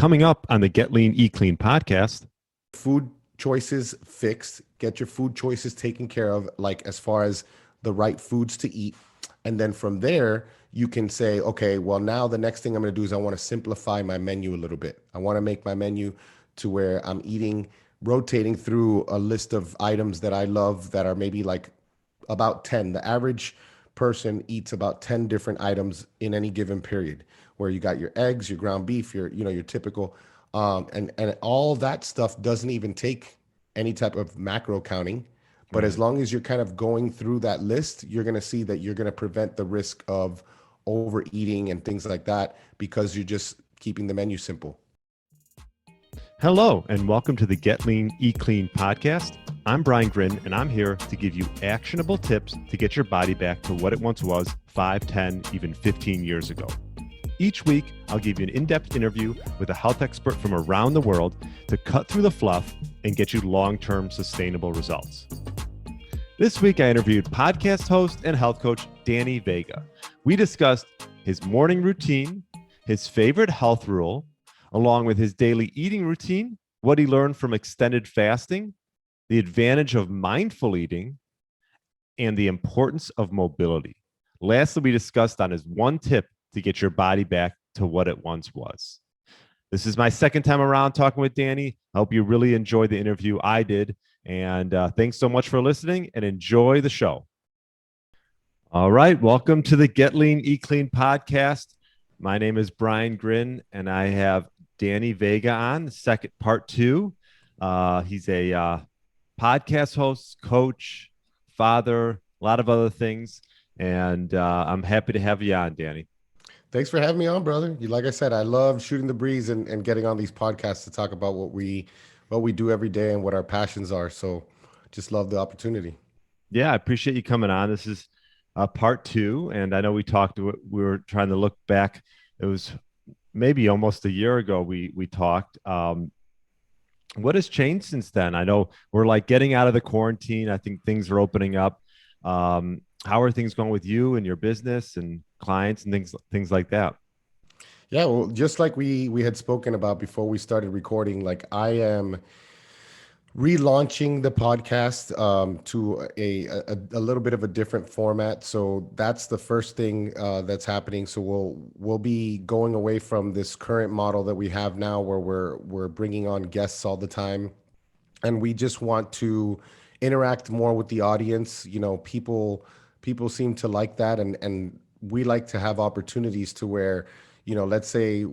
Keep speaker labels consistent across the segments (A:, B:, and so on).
A: Coming up on the Get Lean, Eat Clean podcast.
B: Food choices fixed, get your food choices taken care of, like as far as the right foods to eat. And then from there, you can say, okay, well, now the next thing I'm going to do is I want to simplify my menu a little bit. I want to make my menu to where I'm eating, rotating through a list of items that I love that are maybe like about 10. The average person eats about 10 different items in any given period, where you got your eggs, your ground beef, your typical, and all that stuff doesn't even take any type of macro counting. But as
A: Right.
B: long as you're kind of going through that list, you're going to see that you're going to prevent the risk of overeating and things like that because you're just keeping the menu simple.
A: Hello, and welcome to the Get Lean, Eat Clean podcast. I'm Brian Grin, and I'm here to give you actionable tips to get your body back to what it once was 5, 10, even 15 years ago. Each week, I'll give you an in-depth interview with a health expert from around the world to cut through the fluff and get you long-term sustainable results. This week, I interviewed podcast host and health coach Danny Vega. We discussed his morning routine, his favorite health rule, along with his daily eating routine, what he learned from extended fasting, the advantage of mindful eating, and the importance of mobility. Lastly, we discussed on his one tip to get your body back to what it once was. This is my second time around talking with Danny. I hope you really enjoyed the interview. I did. And thanks so much for listening and enjoy the show. All right. Welcome to the Get Lean, Eat Clean podcast. My name is Brian Grin, and I have Danny Vega on, the second part 2. He's a podcast host, coach, father, a lot of other things. And I'm happy to have you on, Danny.
B: Thanks for having me on, brother. Like I said, I love shooting the breeze and getting on these podcasts to talk about what we do every day and what our passions are. So just love the opportunity.
A: Yeah, I appreciate you coming on. This is part 2. And I know we were trying to look back. It was maybe almost a year ago we talked. What has changed since then? I know we're like getting out of the quarantine. I think things are opening up. How are things going with you and your business and clients and things like that?
B: Yeah, well, just like we had spoken about before we started recording, like I am relaunching the podcast to a little bit of a different format. So that's the first thing that's happening. So we'll be going away from this current model that we have now, where we're bringing on guests all the time, and we just want to interact more with the audience. People seem to like that, and we like to have opportunities to where, let's say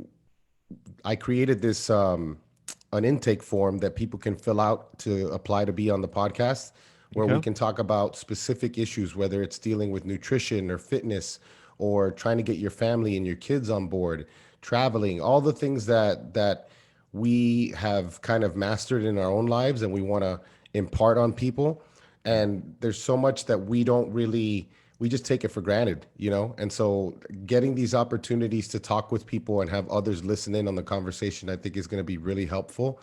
B: I created this an intake form that people can fill out to apply to be on the podcast, where we
A: Okay.
B: can talk about specific issues, whether it's dealing with nutrition or fitness, or trying to get your family and your kids on board, traveling, all the things that we have kind of mastered in our own lives and we want to impart on people. And there's so much that we just take it for granted. And so getting these opportunities to talk with people and have others listen in on the conversation, I think is going to be really helpful,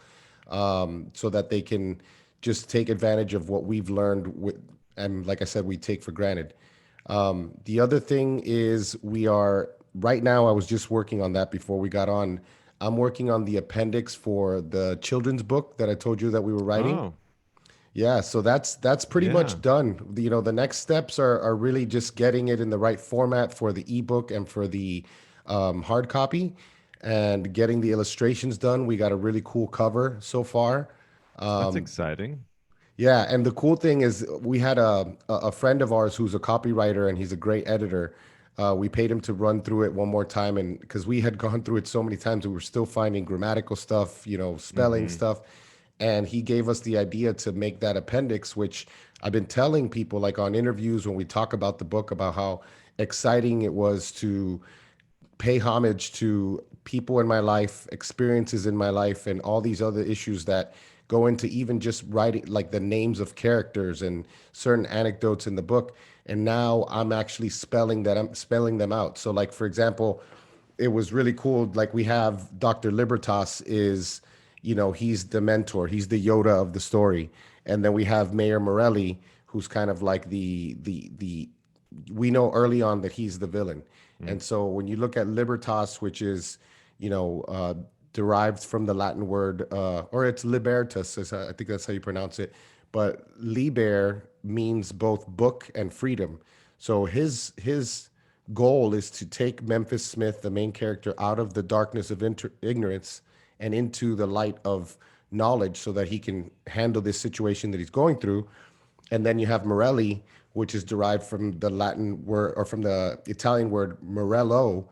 B: so that they can just take advantage of what we've learned and like I said, we take for granted. The other thing is, we are right now, I was just working on that before we got on. I'm working on the appendix for the children's book that I told you that we were writing.
A: Oh,
B: Yeah, so that's pretty
A: yeah.
B: much done. The next steps are really just getting it in the right format for the ebook and for the hard copy, and getting the illustrations done. We got a really cool cover so far.
A: That's exciting.
B: Yeah, and the cool thing is, we had a friend of ours who's a copywriter and he's a great editor. We paid him to run through it one more time, and because we had gone through it so many times, we were still finding grammatical stuff, spelling
A: Hmm.
B: stuff, and he gave us the idea to make that appendix, which I've been telling people, like on interviews when we talk about the book, about how exciting it was to pay homage to people in my life, experiences in my life, and all these other issues that go into even just writing, like the names of characters and certain anecdotes in the book. And now I'm actually I'm spelling them out. So, like, for example, it was really cool. Like, we have Dr. Libertas is, he's the mentor, he's the Yoda of the story. And then we have Mayor Morelli, who's kind of like the we know early on that he's the villain. And so when you look at Libertas, which is, you know, uh, derived from the Latin word, or it's libertas, I think that's how you pronounce it. But liber means both book and freedom. So his goal is to take Memphis Smith, the main character, out of the darkness of ignorance and into the light of knowledge, so that he can handle this situation that he's going through. And then you have Morelli, which is derived from the Latin word, or from the Italian word morello,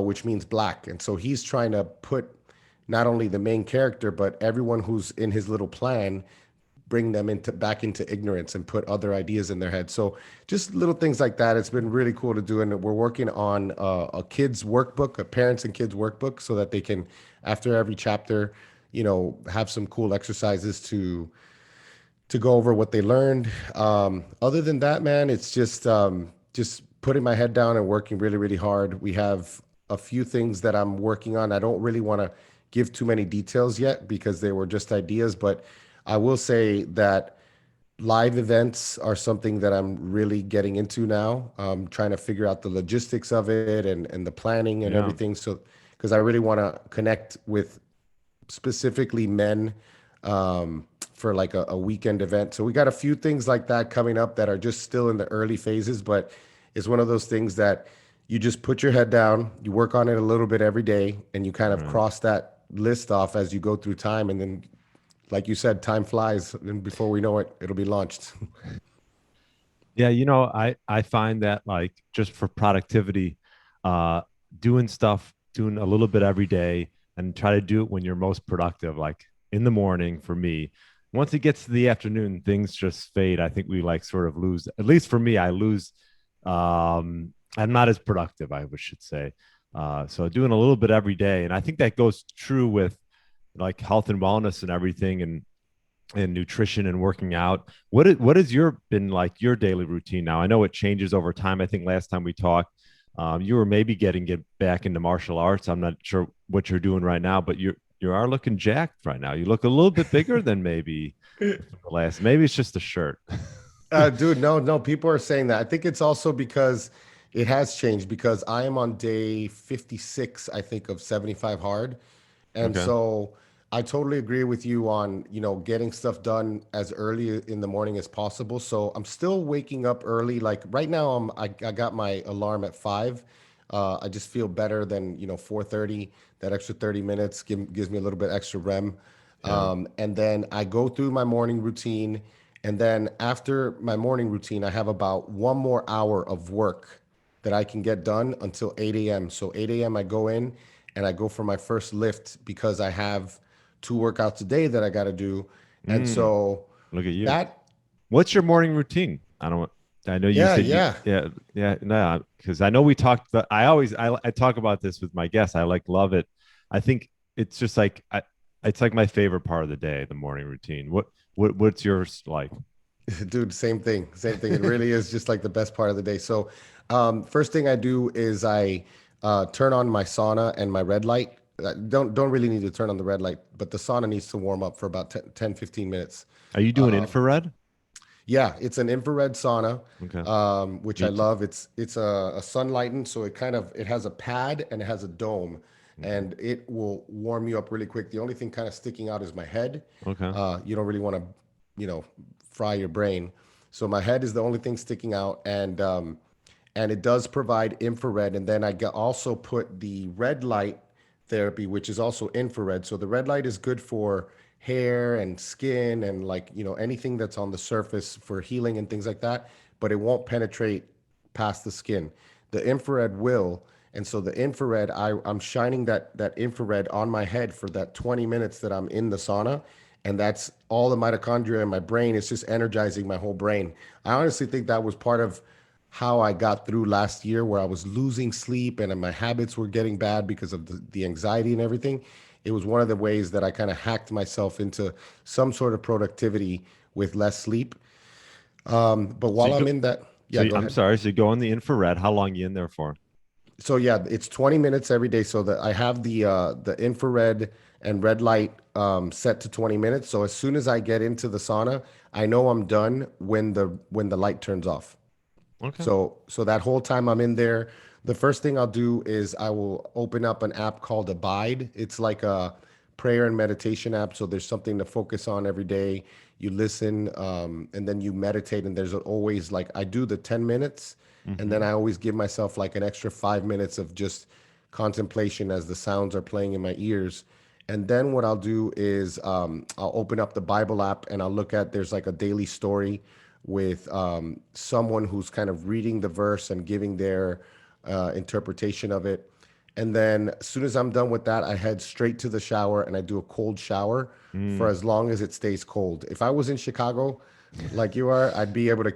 B: which means black. And so he's trying to put not only the main character, but everyone who's in his little plan, bring them into back into ignorance and put other ideas in their head. So just little things like that. It's been really cool to do, and we're working on a kids workbook, a parents and kids workbook, so that they can, after every chapter, have some cool exercises to go over what they learned. Other than that, man, it's just putting my head down and working really, really hard. We have a few things that I'm working on. I don't really want to give too many details yet because they were just ideas, but I will say that live events are something that I'm really getting into now. I'm trying to figure out the logistics of it, and the planning and
A: Yeah.
B: everything. So, because I really want to connect with specifically men, for like a weekend event. So we got a few things like that coming up that are just still in the early phases, but it's one of those things that you just put your head down, you work on it a little bit every day, and you kind of
A: Right.
B: cross that list off as you go through time. And then, like you said, time flies, and before we know it, it'll be launched.
A: Yeah, I find that like just for productivity, uh, doing stuff, doing a little bit every day, and try to do it when you're most productive, like in the morning for me. Once it gets to the afternoon, things just fade. I think we like sort of lose, at least for me, I lose. I'm not as productive, I should say. So doing a little bit every day, and I think that goes true with like health and wellness and everything, and nutrition and working out. What has your been like your daily routine now? I know it changes over time. I think last time we talked, you were maybe get back into martial arts. I'm not sure what you're doing right now, but you are looking jacked right now. You look a little bit bigger than maybe the last. Maybe it's just the shirt.
B: Dude, no, no, people are saying that. I think it's also because it has changed, because I am on day 56, I think, of 75 hard. And
A: Okay.
B: so I totally agree with you on, getting stuff done as early in the morning as possible. So I'm still waking up early. Like right now, I got my alarm at 5. I just feel better than, 4:30. That extra 30 minutes gives me a little bit extra REM.
A: Yeah.
B: And then I go through my morning routine. And then after my morning routine, I have about one more hour of work that I can get done until 8 a.m. So 8 a.m. I go in and I go for my first lift, because I have two workouts a day that I got to do. And
A: Mm,
B: so
A: look at you.
B: that,
A: What's your morning routine? I don't. I know you
B: yeah,
A: said you.
B: yeah.
A: Yeah, yeah. No, because I know we talked. I talk about this with my guests. I like love it. I think it's just like it's like my favorite part of the day, the morning routine. What's yours like?
B: Dude, same thing. Same thing. It really is just like the best part of the day. So, first thing I do is I turn on my sauna and my red light. Don't really need to turn on the red light, but the sauna needs to warm up for about 10 15 minutes.
A: Are you doing infrared?
B: Yeah, it's an infrared sauna,
A: Okay,
B: which I
A: me too.
B: love. It's a sun lightened, so it has a pad and it has a dome,
A: Mhm.
B: and it will warm you up really quick. The only thing kind of sticking out is my head.
A: Okay.
B: You don't really want to, you know, fry your brain. So my head is the only thing sticking out, and it does provide infrared. And then also put the red light therapy, which is also infrared. So the red light is good for hair and skin and, like, anything that's on the surface for healing and things like that, but it won't penetrate past the skin. The infrared will. And so the infrared, I'm shining that infrared on my head for that 20 minutes that I'm in the sauna. And that's all the mitochondria in my brain. It's just energizing my whole brain. I honestly think that was part of how I got through last year, where I was losing sleep and my habits were getting bad because of the anxiety and everything. It was one of the ways that I kind of hacked myself into some sort of productivity with less sleep. But
A: So
B: while
A: you
B: I'm
A: go.
B: in that, yeah, go
A: I'm
B: ahead.
A: sorry. So you go on the infrared. How long you in there for?
B: So yeah, it's 20 minutes every day. So that I have the infrared and red light set to 20 minutes. So as soon as I get into the sauna, I know I'm done when the light turns off.
A: Okay.
B: So that whole time I'm in there, The first thing I'll do is I will open up an app called Abide. It's like a prayer and meditation app. So there's something to focus on every day. You listen, and then you meditate. And there's always like, I do the 10 minutes, and then
A: Hmm.
B: I always give myself like an extra 5 minutes of just contemplation as the sounds are playing in my ears. And then what I'll do is I'll open up the Bible app and I'll look at, there's like a daily story with someone who's kind of reading the verse and giving their interpretation of it. And then as soon as I'm done with that, I head straight to the shower and I do a cold shower for
A: Mm,
B: as long as it stays cold. If I was in Chicago, like you are, I'd be able to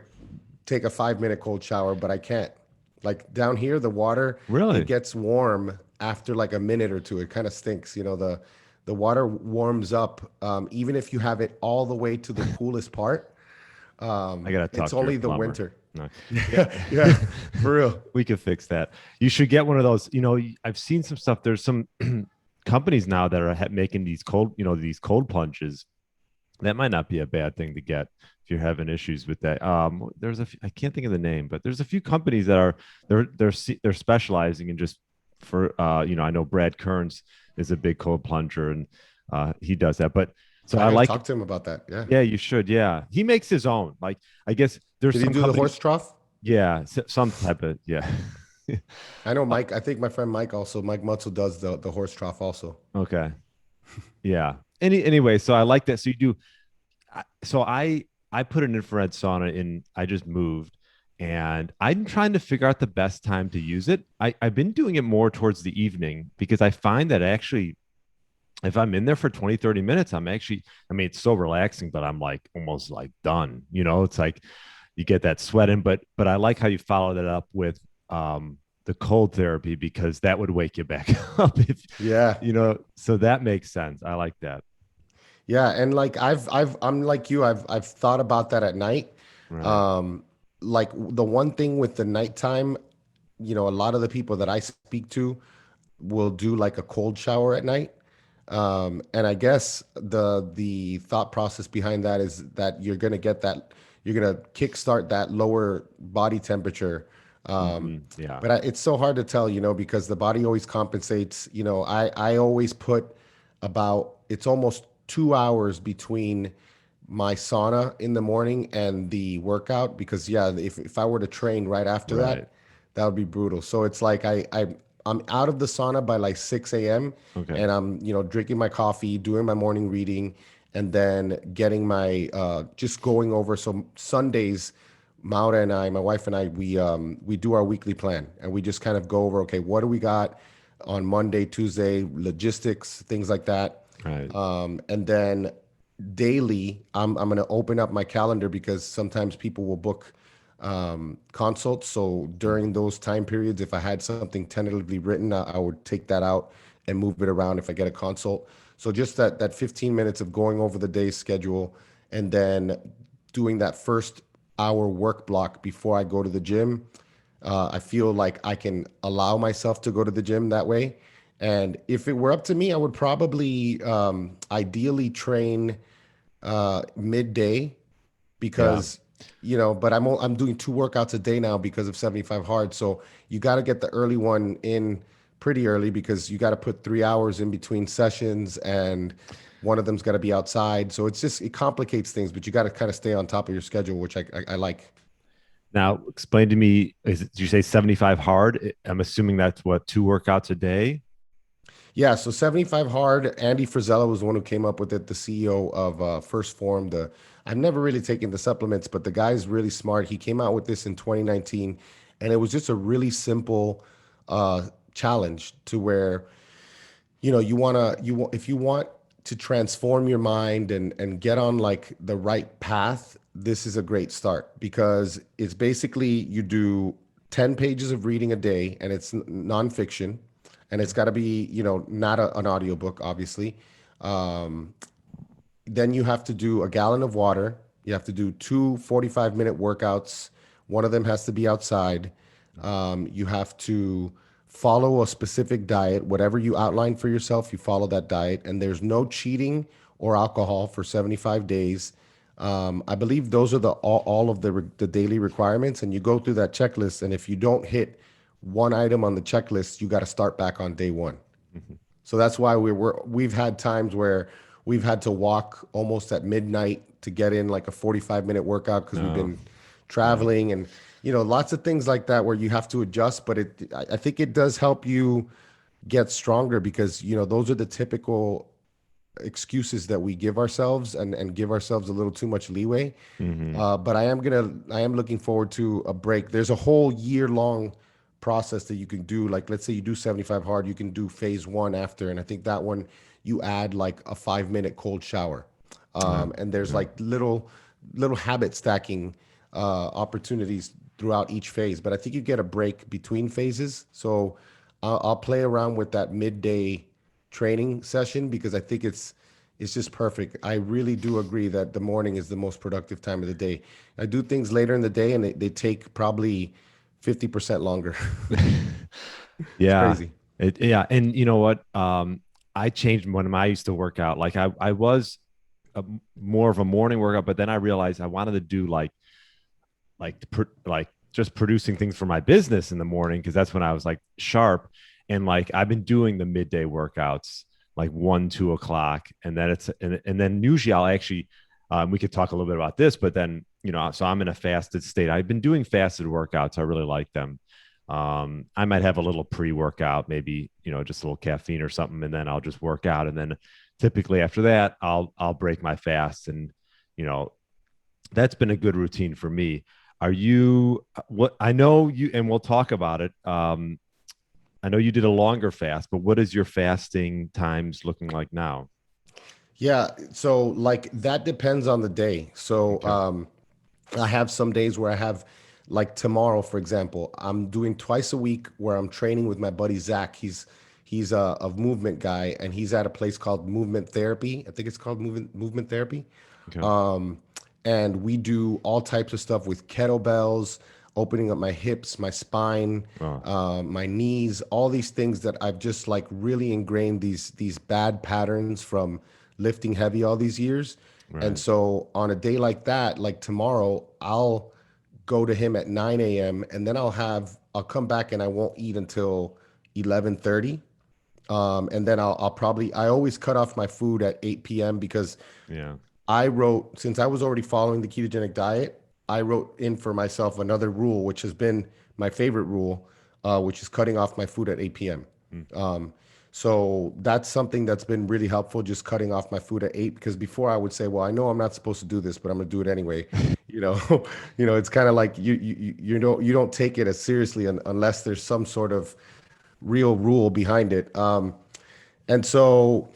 B: take a 5 minute cold shower, but I can't. Like down here, the water, it
A: really?
B: gets warm after like a minute or two. It kind of stinks. The water warms up, even if you have it all the way to the coolest part.
A: I gotta
B: It's
A: talk to your
B: only the
A: plumber.
B: winter.
A: No. Yeah.
B: Yeah, yeah, for real.
A: We could fix that. You should get one of those. I've seen some stuff. There's some companies now that are making these these cold plunges. That might not be a bad thing to get if you're having issues with that. I can't think of the name, but there's a few companies that are they're specializing in just for I know Brad Kearns is a big cold plunger and he does that. But so
B: I
A: I
B: gotta
A: like,
B: talk to him about that. Yeah.
A: yeah, you should. Yeah, he makes his own. Like I guess there's
B: Did he
A: some
B: do the
A: companies.
B: horse trough?
A: Yeah, some type of yeah.
B: I know
A: Uh,
B: Mike. I think my friend Mike also, Mike Mutzel does the horse trough also.
A: okay. Yeah. Anyway, so I like that. So you do. So I put an infrared sauna in. I just moved, and I'm trying to figure out the best time to use it. I've been doing it more towards the evening because I find that actually, if I'm in there for 20, 30 minutes, I mean, it's so relaxing, but I'm like almost like done. It's like you get that sweat in, but I like how you follow that up with the cold therapy because that would wake you back up if
B: Yeah.
A: so that makes sense. I like that.
B: Yeah, and like I'm like you. I've thought about that at night.
A: Right.
B: Um, like the one thing with the nighttime, a lot of the people that I speak to will do like a cold shower at night. And I guess the thought process behind that is that you're gonna kickstart that lower body temperature.
A: Yeah.
B: But it's so hard to tell, because the body always compensates. I always put about, it's almost 2 hours between my sauna in the morning and the workout because yeah, if I were to train right after
A: Right.
B: that would be brutal. So it's like I'm out of the sauna by like 6 a.m.
A: Okay.
B: and I'm drinking my coffee, doing my morning reading, and then getting my just going over. So Sundays, Maura and I, my wife and I, we do our weekly plan and we just kind of go over, okay, what do we got on Monday, Tuesday, logistics, things like that.
A: Right.
B: And then daily, I'm going to open up my calendar because sometimes people will book consults. So during those time periods, if I had something tentatively written, I would take that out and move it around if I get a consult. So just that 15 minutes of going over the day's schedule and then doing that first hour work block before I go to the gym. I feel like I can allow myself to go to the gym that way. And if it were up to me, I would probably ideally train midday
A: Yeah.
B: because but I'm doing two workouts a day now because of 75 hard. So you got to get the early one in pretty early because you got to put 3 hours in between sessions and one of them's got to be outside. So it complicates things, but you got to kind of stay on top of your schedule, which I like.
A: Now explain to me, did you say 75 hard? I'm assuming that's what, two workouts a day?
B: Yeah, so 75 hard. Andy Frisella was the one who came up with it, the CEO of First Form. I've never really taken the supplements, but the guy's really smart. He came out with this in 2019, and it was just a really simple challenge to where if you want to transform your mind and get on like the right path, this is a great start because it's basically you do 10 pages of reading a day and it's nonfiction and it's got to be not an audiobook obviously. um, then you have to do a gallon of water. You have to do two 45-minute workouts. One of them has to be outside. You have to follow a specific diet. Whatever you outline for yourself, you follow that diet. And there's no cheating or alcohol for 75 days. I believe those are all of the daily requirements. And you go through that checklist. And if you don't hit one item on the checklist, you got to start back on day one.
A: Mhm.
B: So that's why we've had times where we've had to walk almost at midnight to get in like a 45-minute workout because we've
A: No,
B: been
A: yeah.
B: traveling and lots of things like that where you have to adjust. But I think it does help you get stronger because those are the typical excuses that we give ourselves and give ourselves a little too much leeway.
A: Hmm.
B: But I am looking forward to a break. There's a whole year long process that you can do. Like, let's say you do 75 hard, you can do phase one after. And I think that one you add like a 5-minute cold shower. And there's
A: Yeah.
B: like little habit stacking opportunities throughout each phase. But I think you get a break between phases. So I'll play around with that midday training session because I think it's just perfect. I really do agree that the morning is the most productive time of the day. I do things later in the day and they take probably 50% longer. It's
A: Yeah.
B: crazy.
A: Yeah. And you know what? I changed when I used to work out. Like I was more of a morning workout, but then I realized I wanted to do like just producing things for my business in the morning because that's when I was like sharp. And like I've been doing the midday workouts like 1, 2 o'clock, and then and then usually I'll actually we could talk a little bit about this, but then so I'm in a fasted state. I've been doing fasted workouts. I really like them. I might have a little pre-workout, maybe just a little caffeine or something, and then I'll just work out, and then typically after that I'll break my fast, and you know that's been a good routine for me. Are you what I know you and we'll talk about it. I know you did a longer fast, but what is your fasting times looking like now?
B: Yeah, so like that depends on the day. So
A: Okay.
B: I have some days where I have, like tomorrow, for example, I'm doing twice a week where I'm training with my buddy Zach. He's a movement guy, and he's at a place called Movement Therapy. I think it's called Movement Therapy.
A: Okay.
B: Um, and we do all types of stuff with kettlebells, opening up my hips, my spine,
A: Oh,
B: my knees, all these things that I've just like really ingrained these bad patterns from lifting heavy all these years. And
A: right.
B: so on a day like that, like tomorrow, I'll go to him at 9 a.m. and then I'll come back and I won't eat until 11:30. And then I always cut off my food at 8 p.m. because
A: Yeah.
B: since I was already following the ketogenic diet, I wrote in for myself another rule, which has been my favorite rule, which is cutting off my food at 8 p.m.
A: Mm.
B: Um, so that's something that's been really helpful, just cutting off my food at 8, because before I would say, well, I know I'm not supposed to do this, but I'm gonna do it anyway. You know, it's kind of like you don't take it as seriously unless there's some sort of real rule behind it. And so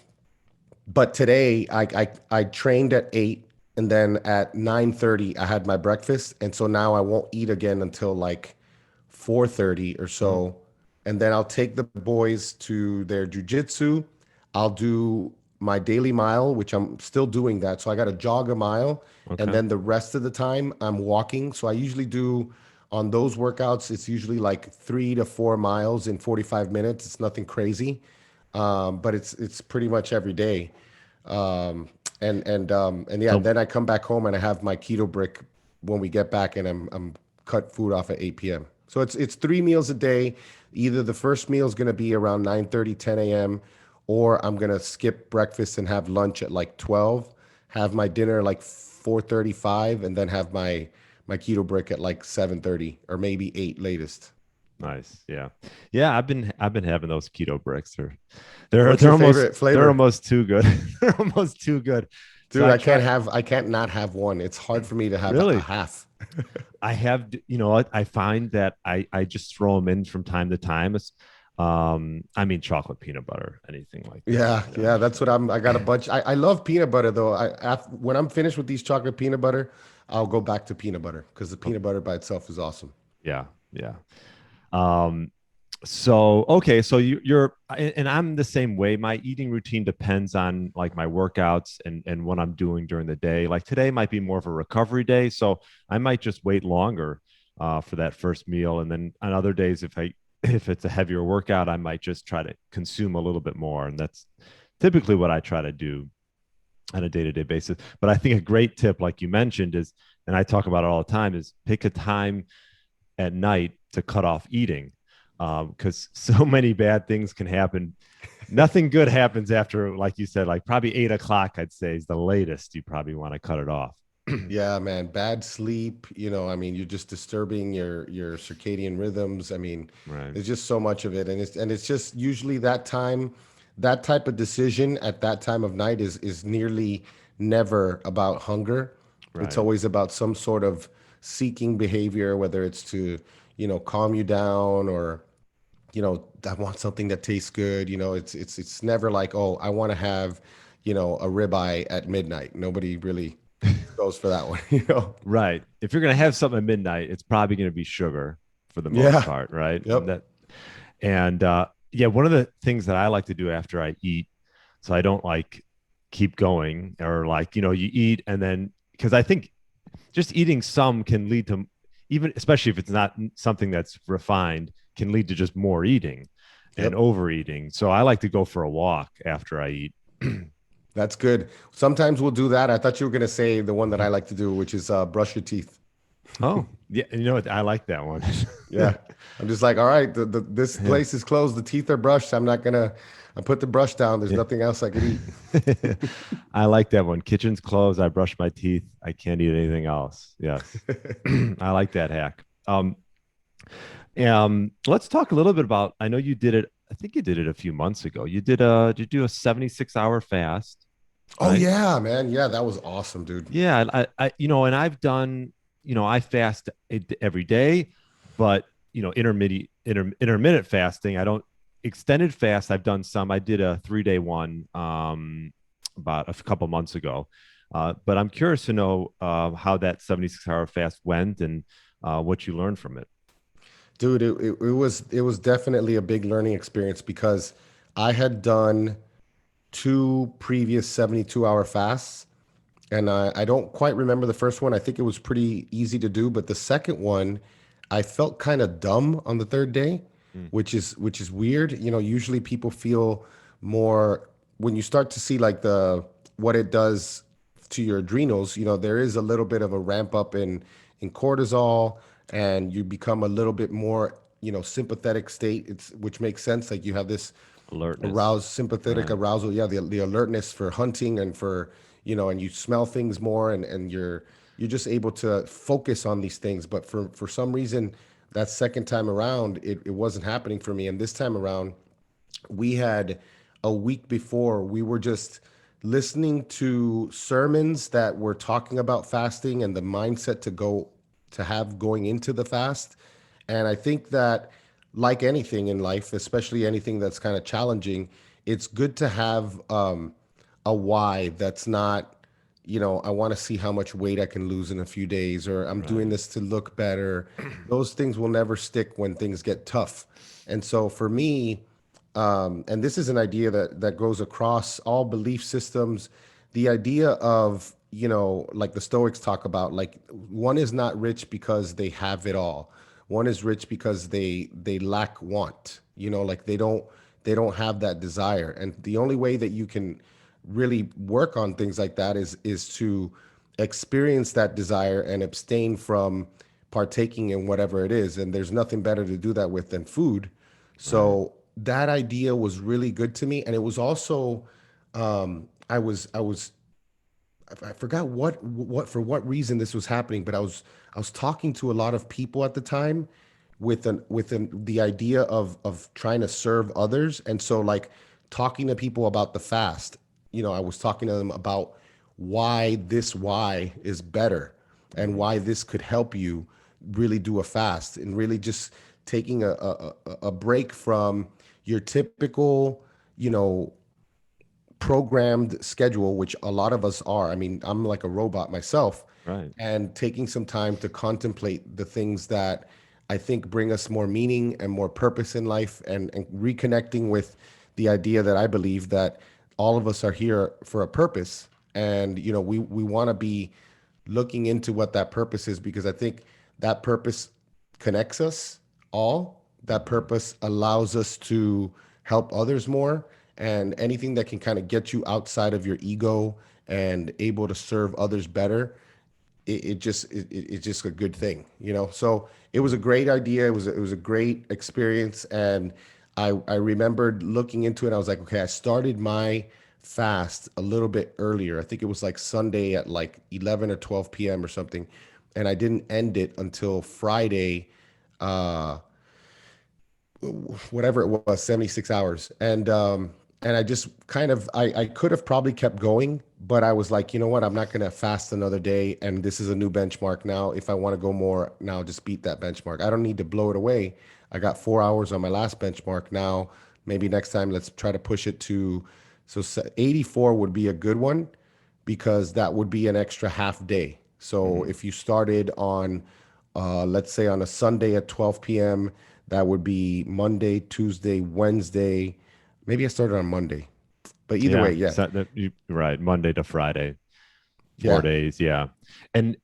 B: but today I trained at 8, and then at 9:30 I had my breakfast, and so now I won't eat again until like 4:30 or
A: Oh,
B: so. And then I'll take the boys to their jujitsu. I'll do my daily mile, which I'm still doing that. So I got to jog a mile, and
A: okay.
B: then the rest of the time I'm walking. So I usually do on those workouts, it's usually like 3 to 4 miles in 45 minutes. It's nothing crazy, but it's pretty much every day. And yeah, and
A: So
B: then I come back home and I have my keto brick when we get back, and I'm cut food off at 8 p.m. So it's 3 meals a day. Either the first meal is going to be around 9:30, 10 a.m., or I'm going to skip breakfast and have lunch at like 12, have my dinner like 4:35, and then have my keto brick at like 7:30 or maybe 8 latest.
A: nice. Yeah. Yeah, I've been having those keto bricks. They're
B: What's
A: they're
B: your
A: almost
B: favorite
A: they're
B: flavor?
A: almost too good. They're almost too good. So
B: Dude,
A: I try
B: I can't not have one. It's hard for me to have a
A: really.
B: half.
A: I have, what I find that I just throw them in from time to time. I mean, chocolate peanut butter, anything like that.
B: Yeah, yeah, that's what I got a bunch. I love peanut butter though. When I'm finished with these chocolate peanut butter, I'll go back to peanut butter because the peanut butter by itself is awesome.
A: Yeah, yeah. Um, so okay, so you're and I'm the same way. My eating routine depends on like my workouts and what I'm doing during the day. Like today might be more of a recovery day, so I might just wait longer for that first meal, and then on other days, if it's a heavier workout, I might just try to consume a little bit more, and that's typically what I try to do on a day-to-day basis. But I think a great tip, like you mentioned, is, and I talk about it all the time, is pick a time at night to cut off eating. because so many bad things can happen. Nothing good happens after, like you said, like probably 8 o'clock, I'd say is the latest you probably want to cut it off.
B: Yeah, man, bad sleep, I mean, you're just disturbing your circadian rhythms. I mean,
A: Right.
B: there's just so much of it, and it's just usually that time, that type of decision at that time of night is nearly never about hunger. It's
A: Right.
B: always about some sort of seeking behavior, whether it's to, calm you down, or I want something that tastes good. It's never like, oh, I want to have, a ribeye at midnight. Nobody really goes for that one.
A: Right. If you're going to have something at midnight, it's probably going to be sugar for the most
B: Yeah.
A: part, right?
B: Yep.
A: And yeah, one of the things that I like to do after I eat, so I don't like keep going, or like, you eat and then, because I think just eating some can lead to, even especially if it's not something that's refined, can lead to just more eating and
B: Yep.
A: overeating. So I like to go for a walk after I eat.
B: That's good. Sometimes we'll do that. I thought you were gonna say the one that I like to do, which is brush your teeth.
A: Oh, yeah. You know what? I like that one.
B: Yeah. I'm just like, all right, this
A: Yeah.
B: place is closed. The teeth are brushed. I put the brush down. There's
A: Yeah.
B: nothing else I could eat.
A: I like that one. Kitchen's closed. I brush my teeth. I can't eat anything else. Yes. I like that hack. Let's talk a little bit about, I know you did it. I think you did it a few months ago. Did you do a 76-hour fast,
B: Oh
A: right?
B: yeah, man. Yeah, that was awesome, dude.
A: Yeah. And I've done, I fast every day, but, intermittent fasting. I don't extended fast. I've done some. I did a 3-day one, about a couple months ago. But I'm curious to know how that 76-hour fast went and what you learned from it.
B: Dude, it was definitely a big learning experience because I had done two previous 72-hour fasts. And I don't quite remember the first one. I think it was pretty easy to do, but the second one, I felt kind of dumb on the third day,
A: Mm,
B: which is weird. Usually people feel more when you start to see like the what it does to your adrenals. There is a little bit of a ramp up in cortisol, and you become a little bit more sympathetic state. Which makes sense. Like you have this
A: alertness.
B: sympathetic
A: Right.
B: arousal, yeah, the alertness for hunting and for and you smell things more, and you're just able to focus on these things. But for some reason, that second time around, it wasn't happening for me. And this time around, we had a week before, we were just listening to sermons that were talking about fasting and the mindset to have going into the fast. And I think that, like anything in life, especially anything that's kind of challenging, it's good to have a why that's not, I want to see how much weight I can lose in a few days, or I'm doing
A: Right.
B: this to look better. Those things will never stick when things get tough. And so for me, and this is an idea that goes across all belief systems, the idea of, like the Stoics talk about, like one is not rich because they have it all. One is rich because they lack want. Like they don't have that desire. And the only way that you can really work on things like that is to experience that desire and abstain from partaking in whatever it is. And there's nothing better to do that with than food.
A: Right.
B: So that idea was really good to me, and it was also, I was I forgot what reason this was happening, but I was talking to a lot of people at the time the idea of trying to serve others. And so, like, talking to people about the fast, I was talking to them about why is better, and
A: Mm,
B: why this could help you really do a fast, and really just taking a break from your typical, you know, programmed schedule, which a lot of us are. I mean, I'm like a robot myself,
A: right.
B: and taking some time to contemplate the things that I think bring us more meaning and more purpose in life, and reconnecting with the idea that I believe that all of us are here for a purpose. And, we want to be looking into what that purpose is, because I think that purpose connects us all. That
A: Mhm.
B: purpose allows us to help others more, and anything that can kind of get you outside of your ego and able to serve others better, it's just a good thing, you know. So it was a great idea. It was a great experience, and I remembered looking into it. I was like, okay, I started my fast a little bit earlier. I think it was like Sunday at like 11 or 12 p.m. or something, and I didn't end it until Friday, uh, whatever it was, 76 hours. And I just kind of I could have probably kept going, but I was like, you know what, I'm not gonna fast another day, and this is a new benchmark now. If I want to go more now, just beat that benchmark. I don't need to blow it away. I got 4 hours on my last benchmark now. Maybe next time let's try to push it to, 84 would be a good one, because that would be an extra half day. So
A: Mhm.
B: if you started on, let's say on a Sunday at 12 p.m., that would be Monday, Tuesday, Wednesday. Maybe I started on Monday, but either way,
A: Yeah,
B: yeah,
A: right, Monday to Friday, four
B: yeah,
A: days. Yeah, and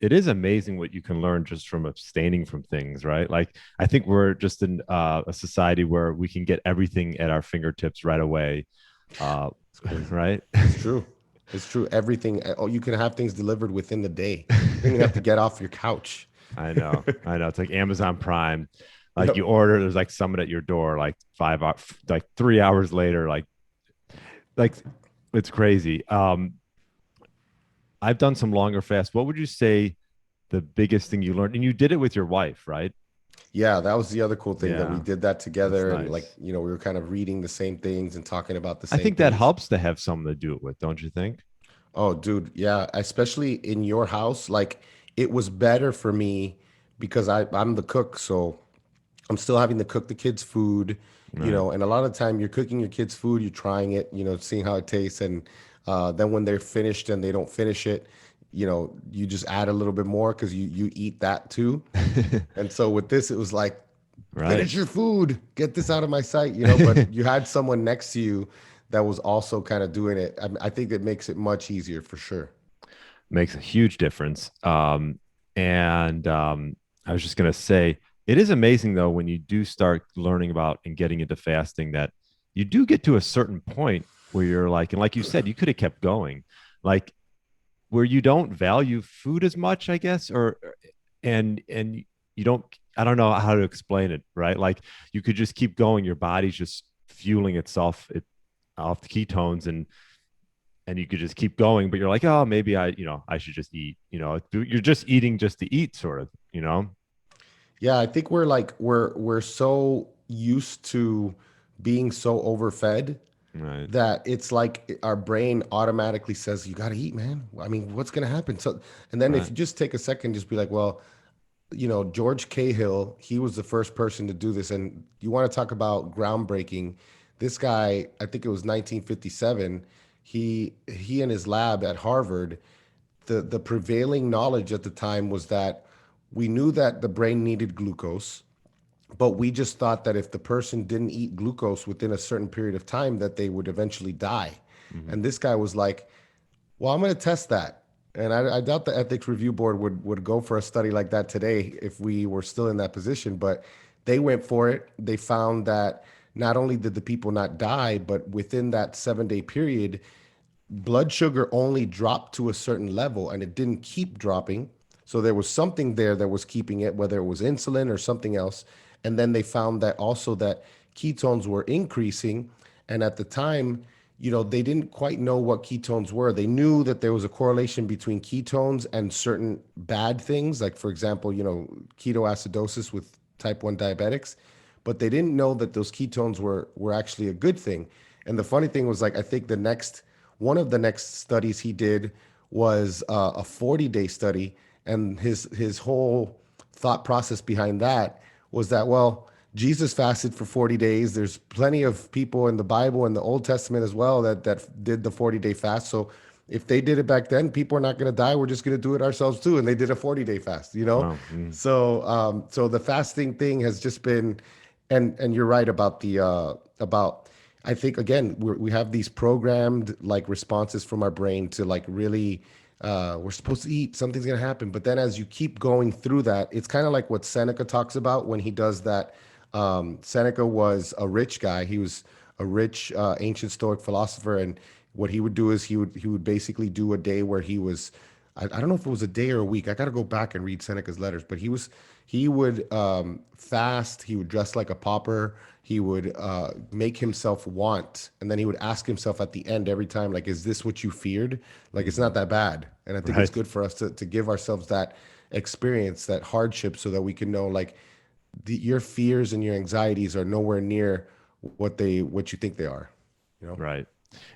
A: it is amazing what you can learn just from abstaining from things, right? Like I think we're just in a society where we can get everything at our fingertips right away, uh,
B: it's crazy.
A: right?
B: It's true. It's true. Everything. Oh, you can have things delivered within the day. You don't even have to get off your couch.
A: I know, I know. It's like Amazon Prime. Like you
B: Yep.
A: order, there's like someone at your door, like 5 hours, like 3 hours later, like it's crazy. I've done some longer fasts. What would you say the biggest thing you learned? And you did it with your wife, right?
B: Yeah, that was the other cool thing, that we
A: Yeah,
B: did that
A: that's
B: together, and like,
A: nice.
B: you know, we were kind of reading the same things and talking about the
A: I
B: same
A: think that
B: things.
A: helps to have someone to do it with, don't you think?
B: Oh, dude, yeah, especially in your house, like it was better for me because I'm the cook, so I'm still having to cook the kids' food, you
A: Right.
B: know, and a lot of the time you're cooking your kids' food, you're trying it, you know, seeing how it tastes, and then when they're finished and they don't finish it, you know, you just add a little bit more because you eat that too. And so with this, it was like,
A: Right.
B: finish your food, get this out of my sight, you know. But you had someone next to you that was also kind of doing it. I think it makes it much easier for sure.
A: Makes a huge difference. And I was just going to say, it is amazing though, when you do start learning about and getting into fasting, that you do get to a certain point where you're like, and like you said, you could have kept going, like where you don't value food as much, I guess, or, and you don't, I don't know how to explain it, right? Like you could just keep going. Your body's just fueling itself off the ketones, and you could just keep going, but you're like, oh, maybe I should just eat, you're just eating just to eat, sort of.
B: Yeah, I think we're like we're so used to being so overfed
A: Right.
B: that it's like our brain automatically says, you got to eat, man. I mean, what's going to happen? So, and then if
A: Right.
B: you just take a second, just be like, well, you know, George Cahill, he was the first person to do this. And you want to talk about groundbreaking. This guy, I think it was 1957, he and his lab at Harvard, the prevailing knowledge at the time was that we knew that the brain needed glucose, but we just thought that if the person didn't eat glucose within a certain period of time, that they would eventually die.
A: Mm-hmm.
B: And this guy was like, well, I'm going to test that. And I doubt the ethics review board would go for a study like that today if we were still in that position. But they went for it. They found that not only did the people not die, but within that 7 day period, blood sugar only dropped to a certain level and it didn't keep dropping. So there was something there that was keeping it, whether it was insulin or something else. And then they found that also that ketones were increasing. And at the time, you know, they didn't quite know what ketones were. They knew that there was a correlation between ketones and certain bad things, like, for example, you know, ketoacidosis with type 1 diabetics, but they didn't know that those ketones were actually a good thing. And the funny thing was, like, I think the next one of the next studies he did was a 40-day study, and his whole thought process behind that was that, well, Jesus fasted for 40 days. There's plenty of people in the Bible and the Old Testament as well that did the 40-day fast. So if they did it back then, people are not going to die. We're just going to do it ourselves too. And they did a 40-day fast, you know?
A: Wow. Mm.
B: So the fasting thing has just been, and you're right about about, I think, again, we have these programmed like responses from our brain to like really, we're supposed to eat, something's going to happen. But then as you keep going through that, it's kind of like what Seneca talks about when he does that. Seneca was a rich guy. He was a rich ancient Stoic philosopher, and what he would do is he would basically do a day where he was I don't know if it was a day or a week. I got to go back and read Seneca's letters, but he would fast. He would dress like a pauper. He would make himself want, and then he would ask himself at the end every time, like, "Is this what you feared? Like, it's
A: Hmm.
B: not that bad." And I think it's
A: Right.
B: good for us to give ourselves that experience, that hardship, so that we can know, like, your fears and your anxieties are nowhere near what you think they are. You know.
A: Right.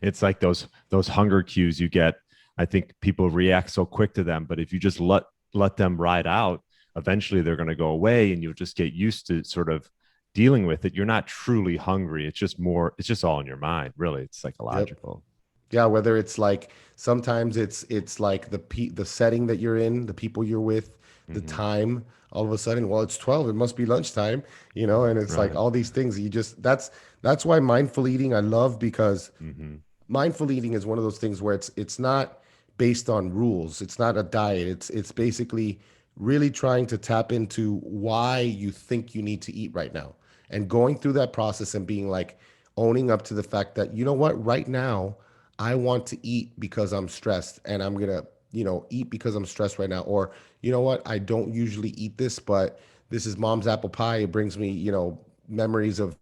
A: It's like those hunger cues you get. I think people react so quick to them, but if you just let them ride out, eventually they're going to go away, and you'll just get used to sort of dealing with it. You're not truly hungry. It's just more. It's just all in your mind. Really, it's
B: Yep.
A: psychological.
B: Yeah, whether it's like sometimes it's like the setting that you're in, the people you're with, the
A: Hmm.
B: time. All of a sudden, well, it's 12. It must be lunchtime, and it's like
A: Right.
B: all these things. That's why mindful eating I love, because
A: Hmm.
B: mindful eating is one of those things where it's not based on rules. It's not a diet. It's basically really trying to tap into why you think you need to eat right now, and going through that process and being like, owning up to the fact that, you know what, right now I want to eat because I'm stressed, and I'm gonna, eat because I'm stressed right now. Or, you know what, I don't usually eat this, but this is mom's apple pie. It brings me, memories of,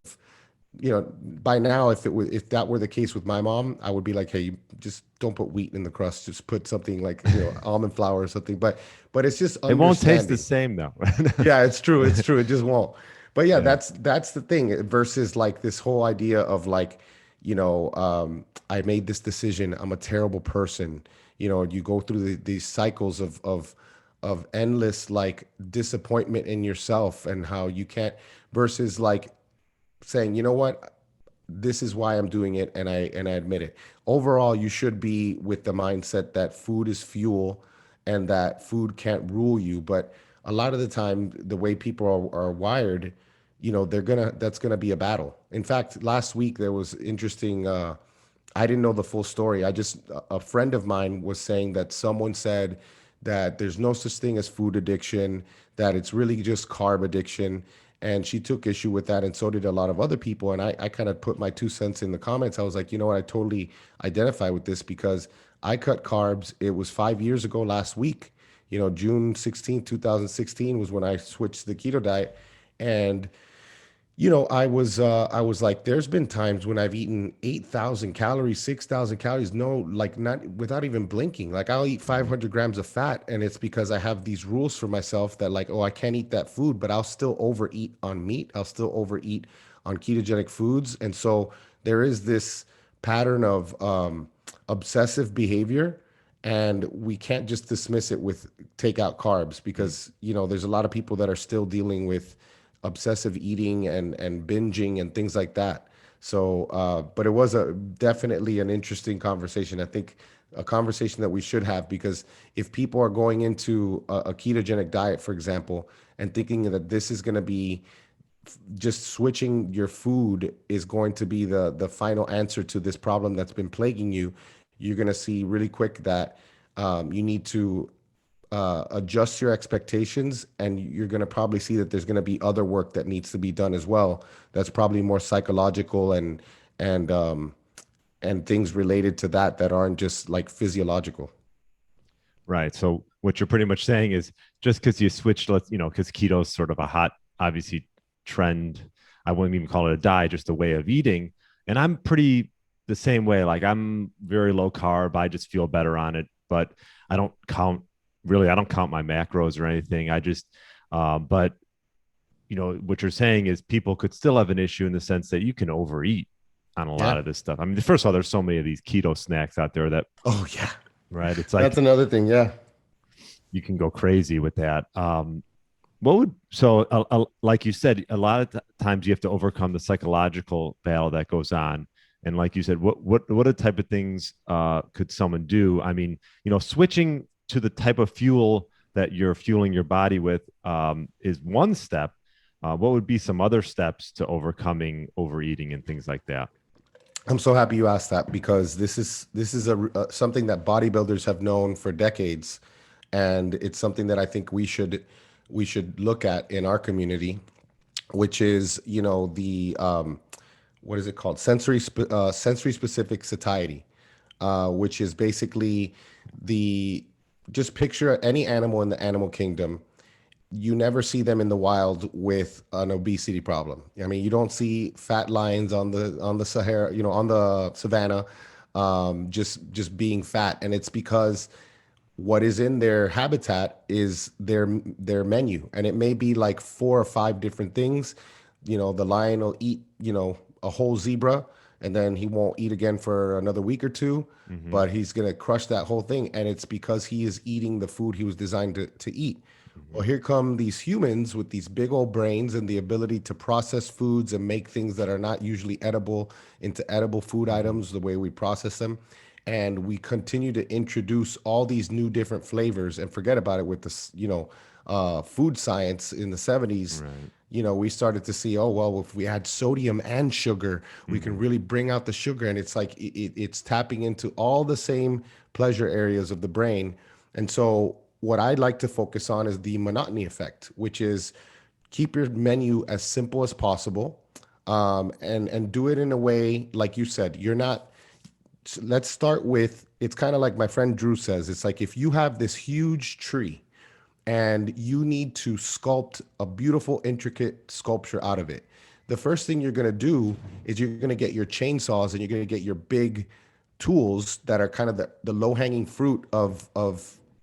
B: by now, if that were the case with my mom, I would be like, hey, you just don't put wheat in the crust. Just put something like, almond flour or something. But it's just
A: It won't taste the
B: understanding.
A: same though.
B: Yeah, it's true. It's true. It just won't. But yeah,
A: Yeah.
B: that's the thing, versus like this whole idea of like, I made this decision. I'm a terrible person. You go through these cycles of endless like disappointment in yourself, and how you can't, versus like saying, you know what, this is why I'm doing it, and I admit it. Overall, you should be with the mindset that food is fuel, and that food can't rule you. But a lot of the time, the way people are wired, that's gonna be a battle. In fact, last week there was interesting. I didn't know the full story. A friend of mine was saying that someone said that there's no such thing as food addiction, that it's really just carb addiction. And she took issue with that, and so did a lot of other people. And I kind of put my 2 cents in the comments. I was like, you know what, I totally identify with this, because I cut carbs. It was 5 years ago last week. June 16th, 2016 was when I switched to the keto diet. And I was like, there's been times when I've eaten 8,000 calories, 6,000 calories, no, like, not without even blinking. Like, I'll eat
A: Mhm.
B: 500 grams of fat, and it's because I have these rules for myself that, like, oh, I can't eat that food, but I'll still overeat on meat. I'll still overeat on ketogenic foods. And so there is this pattern of obsessive behavior, and we can't just dismiss it with take out carbs,
A: Mm.
B: because there's a lot of people that are still dealing with obsessive eating and binging and things like that. So, but it was a definitely an interesting conversation. I think a conversation that we should have, because if people are going into a ketogenic diet, for example, and thinking that this is going to be just switching your food is going to be the final answer to this problem that's been plaguing you, you're going to see really quick that you need to adjust your expectations, and you're going to probably see that there's going to be other work that needs to be done as well. That's probably more psychological, and things related to that aren't just like physiological.
A: Right. So what you're pretty much saying is just because you switched, because keto is sort of a hot, obviously, trend. I wouldn't even call it a diet, just a way of eating. And I'm pretty the same way. Like I'm very low carb. I just feel better on it, but I don't count I don't count my macros or anything. But what you're saying is people could still have an issue in the sense that you can overeat on a lot
B: Yeah.
A: of this stuff. I mean, first of all, there's so many of these keto snacks out there that,
B: Oh yeah.
A: right? It's
B: That's
A: like
B: another thing. Yeah.
A: you can go crazy with that. Like you said, a lot of times you have to overcome the psychological battle that goes on. And like you said, what are the type of things could someone do? I mean, switching to the type of fuel that you're fueling your body with is one step. What would be some other steps to overcoming overeating and things like that?
B: I'm so happy you asked that, because this is something that bodybuilders have known for decades, and it's something that I think we should look at in our community, which is, the what is it called, sensory specific satiety, which is basically the just picture any animal in the animal kingdom. You never see them in the wild with an obesity problem. I mean, you don't see fat lions on the Sahara, on the savannah, just being fat, and it's because what is in their habitat is their menu, and it may be like 4 or 5 different things. The lion will eat a whole zebra, and then he won't eat again for another week or two,
A: Hmm.
B: but he's going to crush that whole thing, and it's because he is eating the food he was designed to eat. Well,
A: Hmm.
B: here come these humans with these big old brains and the ability to process foods and make things that are not usually edible into edible food
A: Hmm.
B: items the way we process them. And we continue to introduce all these new different flavors and forget about it with this, food science in the 70s.
A: Right.
B: We started to see, oh, well, if we add sodium and sugar, we can
A: Hmm.
B: really bring out the sugar. And it's like it's tapping into all the same pleasure areas of the brain. And so, what I'd like to focus on is the monotony effect, which is keep your menu as simple as possible, and do it in a way, like you said, you're not. Let's start with, it's kind of like my friend Drew says, it's like if you have this huge tree and you need to sculpt a beautiful, intricate sculpture out of it. The first thing you're going to do is you're going to get your chainsaws and you're going to get your big tools that are kind of the low hanging fruit of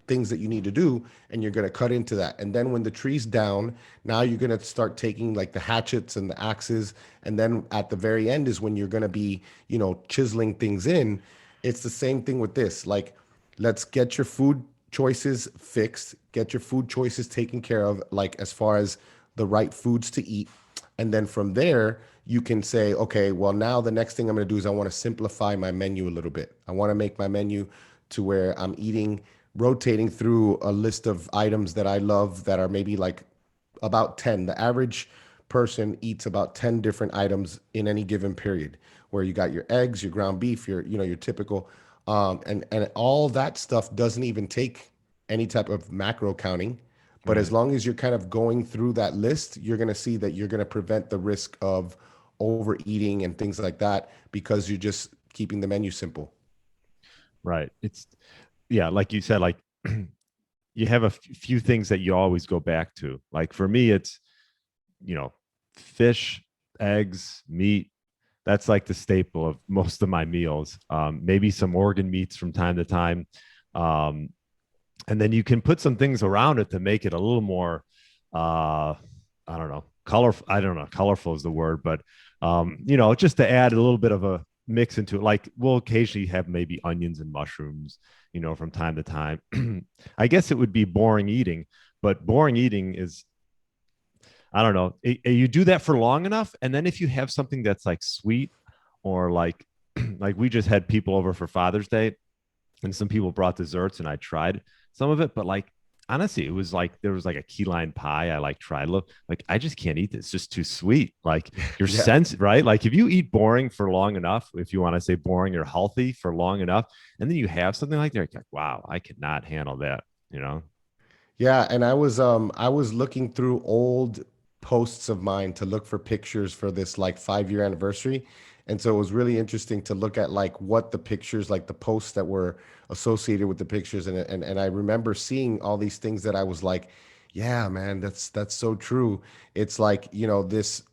B: things that you need to do, and you're going to cut into that. And then when the tree's down, now you're going to start taking like the hatchets and the axes, and then at the very end is when you're going to be chiseling things in. It's the same thing with this. Like, let's get your food choices fixed, get your food choices taken care of, like as far as the right foods to eat. And then from there, you can say, okay, well, now the next thing I'm going to do is I want to simplify my menu a little bit. I want to make my menu to where I'm eating, rotating through a list of items that I love that are maybe like about 10. The average person eats about 10 different items in any given period, where you got your eggs, your ground beef, your typical, and all that stuff doesn't even take any type of macro counting. But as
A: Right.
B: long as you're kind of going through that list, you're going to see that you're going to prevent the risk of overeating and things like that because you're just keeping the menu simple.
A: Right. It's, yeah, like you said, like you have a few things that you always go back to. Like for me, it's, you know, fish, eggs, meat. That's like the staple of most of my meals. Maybe some organ meats from time to time. Um, and then you can put some things around it to make it a little more, I don't know, colorful. I don't know, colorful is the word, but just to add a little bit of a mix into it. Like we'll occasionally have maybe onions and mushrooms, from time to time. I guess it would be boring eating, but boring eating is, I don't know. You do that for long enough, and then if you have something that's like sweet or like like we just had people over for Father's Day, and some people brought desserts, and I tried some of it, but like honestly, it was like there was like a key lime pie I like tried. Look, like I just can't eat this; it's just too sweet. Like your
B: Yeah.
A: sense, right? Like if you eat boring for long enough, if you want to say boring or healthy for long enough, and then you have something like that, like wow, I could not handle that. You know?
B: Yeah, and I was looking through old posts of mine to look for pictures for this like 5 year anniversary. And so it was really interesting to look at like what the pictures, like the posts that were associated with the pictures. And I remember seeing all these things that I was like, yeah, man, that's so true. It's like, this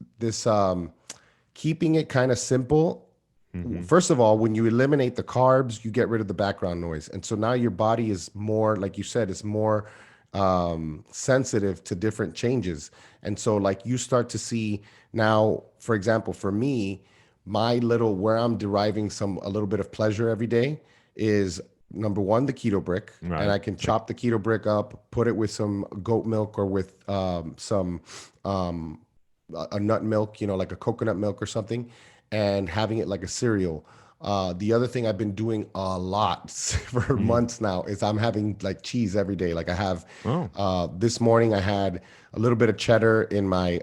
B: keeping it kind of simple.
A: Mm-hmm.
B: First of all, when you eliminate the carbs, you get rid of the background noise. And so now your body is more, like you said, it's more sensitive to different changes. And so, like, you start to see now, for example, for me, my little where I'm deriving a little bit of pleasure every day is number one, the keto brick. And
A: Right.
B: I can
A: It's like
B: chop the keto brick up, put it with some goat milk or with some a nut milk, like a coconut milk or something, and having it like a cereal. The other thing I've been doing a lot for
A: mm,
B: months now is I'm having like cheese every day. Like I have,
A: oh.
B: this morning I had a little bit of cheddar in my,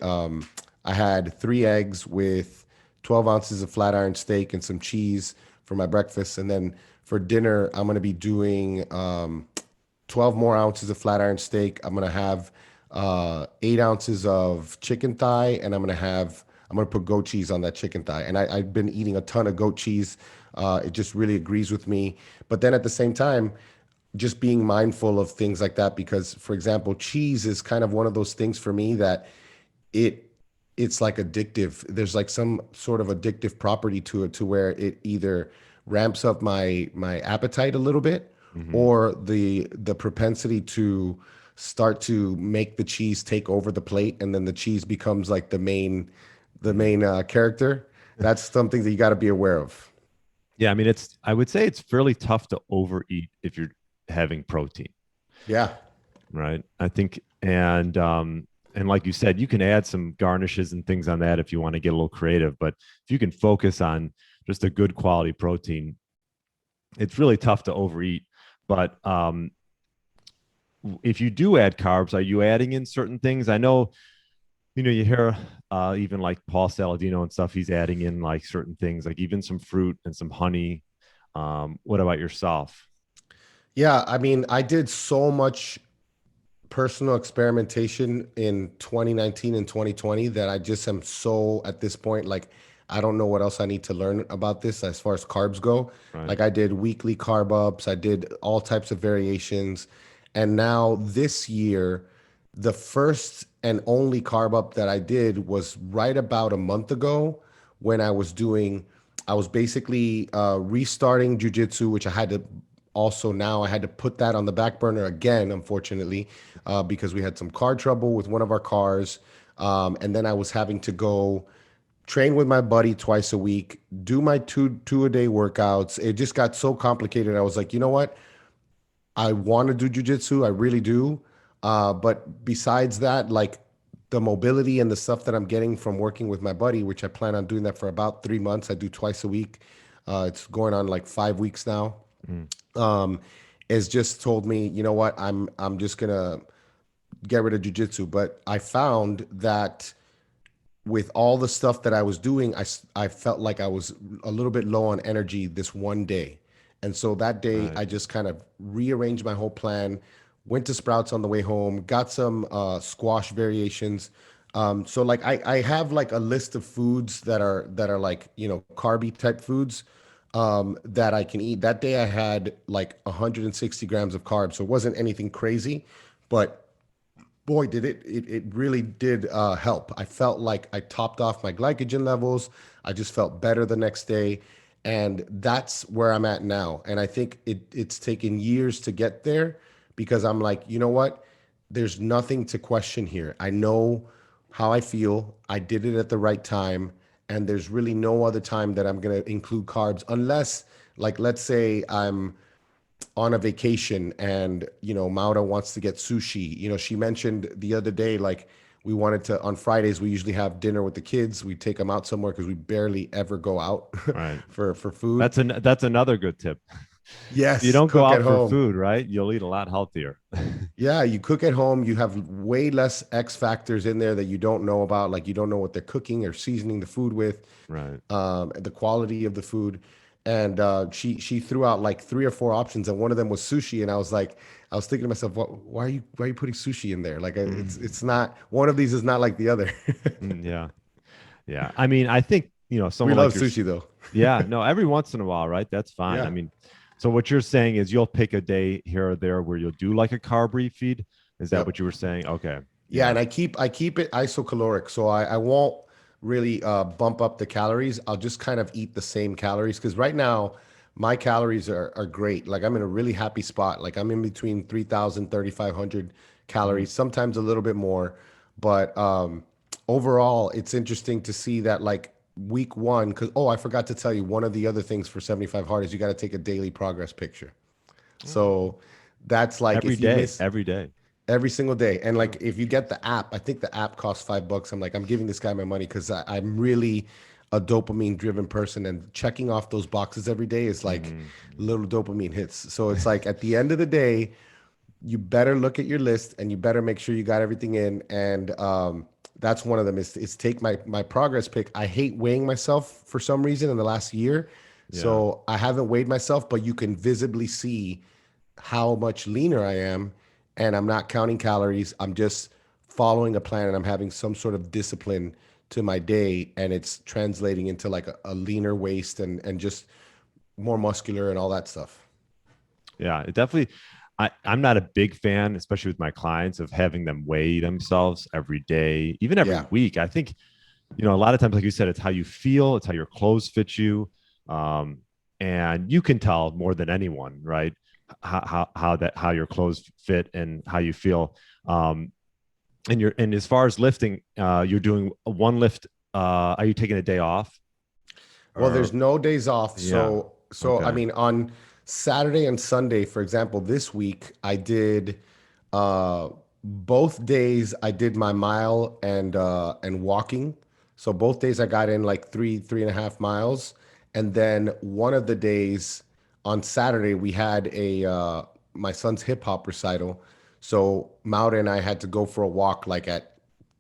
B: I had 3 eggs with 12 ounces of flat iron steak and some cheese for my breakfast. And then for dinner, I'm going to be doing 12 more ounces of flat iron steak. I'm gonna have 8 ounces of chicken thigh, and I'm gonna put goat cheese on that chicken thigh. And I've been eating a ton of goat cheese. It just really agrees with me. But then at the same time, just being mindful of things like that, because for example, cheese is kind of one of those things for me that it it's like addictive. There's like some sort of addictive property to it, to where it either ramps up my appetite a little bit,
A: Hmm.
B: or the propensity to start to make the cheese take over the plate, and then the cheese becomes like the main character. That's something that you got to be aware of.
A: Yeah, I mean, I would say it's fairly tough to overeat if you're having protein,
B: Yeah.
A: right? I think, and like you said, you can add some garnishes and things on that if you want to get a little creative. But if you can focus on just a good quality protein, it's really tough to overeat. But if you do add carbs, are you adding in certain things? I know, you hear even like Paul Saladino and stuff, he's adding in like certain things, like even some fruit and some honey. What about yourself?
B: Yeah, I mean, I did so much personal experimentation in 2019 and 2020 that I just am so, at this point, like, I don't know what else I need to learn about this as far as carbs go.
A: Right.
B: Like, I did weekly carb ups, I did all types of variations. And now this year, the first and only carb up that I did was right about a month ago, when I was basically restarting jujitsu, which I had to also, now I had to put that on the back burner again, unfortunately, because we had some car trouble with one of our cars. And then I was having to go train with my buddy twice a week, do my two a day workouts. It just got so complicated. I was like, you know what? I want to do jujitsu. I really do. But besides that, like, the mobility and the stuff that I'm getting from working with my buddy, which I plan on doing that for about 3 months. I do twice a week. It's going on like 5 weeks now.
A: Mm.
B: Um, has just told me, you know what, I'm just gonna get rid of jujitsu. But I found that with all the stuff that I was doing, I felt like I was a little bit low on energy this one day. And so that day,
A: Right.
B: I just kind of rearranged my whole plan, went to Sprouts on the way home, got some squash variations. So like I have like a list of foods that are like, carby type foods that I can eat. That day I had like 160 grams of carbs. So it wasn't anything crazy, but boy, did it really did help. I felt like I topped off my glycogen levels. I just felt better the next day. And that's where I'm at now. And I think it's taken years to get there, because I'm like, you know what? There's nothing to question here. I know how I feel. I did it at the right time. And there's really no other time that I'm going to include carbs, unless, like, let's say I'm on a vacation and Maura wants to get sushi. She mentioned the other day, like, we wanted to, on Fridays we usually have dinner with the kids. We take them out somewhere because we barely ever go out
A: Right.
B: for food.
A: That's another good tip. If you
B: Yes,
A: don't go
B: cook at
A: out for
B: home.
A: food, right, you'll eat a lot healthier.
B: Yeah, you cook at home. You have way less X factors in there that you don't know about. Like, you don't know what they're cooking or seasoning the food with,
A: Right.
B: the quality of the food. And she threw out like three or four options, and one of them was sushi. And I was thinking to myself, why are you putting sushi in there? Like, it's
A: Mm.
B: not, one of these is not like the other.
A: Yeah. Yeah. I mean, I think,
B: We
A: someone
B: love
A: like your,
B: sushi though.
A: yeah, no, every once in a while, right? That's fine. I
B: Yeah.
A: mean, so what you're saying is you'll pick a day here or there where you'll do like a carb refeed. Is that what
B: Yep.
A: you were saying? Okay.
B: Yeah,
A: Yeah.
B: and I keep it isocaloric, so I won't really bump up the calories. I'll just kind of eat the same calories, because right now my calories are great. Like, I'm in a really happy spot. Like, I'm in between 3,000 3,500
A: Mm.
B: calories, sometimes a little bit more. But overall, it's interesting to see that, like, week one, because, oh, I forgot to tell you, one of the other things for 75 hard is you got to take a daily progress picture.
A: Oh.
B: So that's like,
A: Every
B: if you
A: day.
B: miss
A: Every day.
B: every single day. And
A: Oh.
B: like, if you get the app, I think the app costs $5. I'm like, I'm giving this guy my money, because I'm really a dopamine driven person, and checking off those boxes every day is like
A: Hmm.
B: little dopamine hits. So it's like, at the end of the day, you better look at your list and you better make sure you got everything in. And that's one of them, is take my progress pick. I hate weighing myself for some reason in the last year.
A: Yeah.
B: So I haven't weighed myself, but you can visibly see how much leaner I am, and I'm not counting calories. I'm just following a plan, and I'm having some sort of discipline to my day, and it's translating into like a leaner waist, and just more muscular and all that stuff.
A: Yeah. It definitely. I'm not a big fan, especially with my clients, of having them weigh themselves every day, even every
B: Yeah.
A: week. I think, a lot of times, like you said, it's how you feel, it's how your clothes fit you. Um, and you can tell more than anyone, right? How your clothes fit and how you feel. Um, and as far as lifting, you're doing one lift. Are you taking a day off?
B: Well,
A: Or
B: there's no days off.
A: yeah,
B: So I
A: okay,
B: mean, on Saturday and Sunday, for example, this week I did uh both days I did my mile and walking. So both days I got in like 3.5 miles. And then one of the days on Saturday we had a my son's hip hop recital. So Maura and I had to go for a walk like at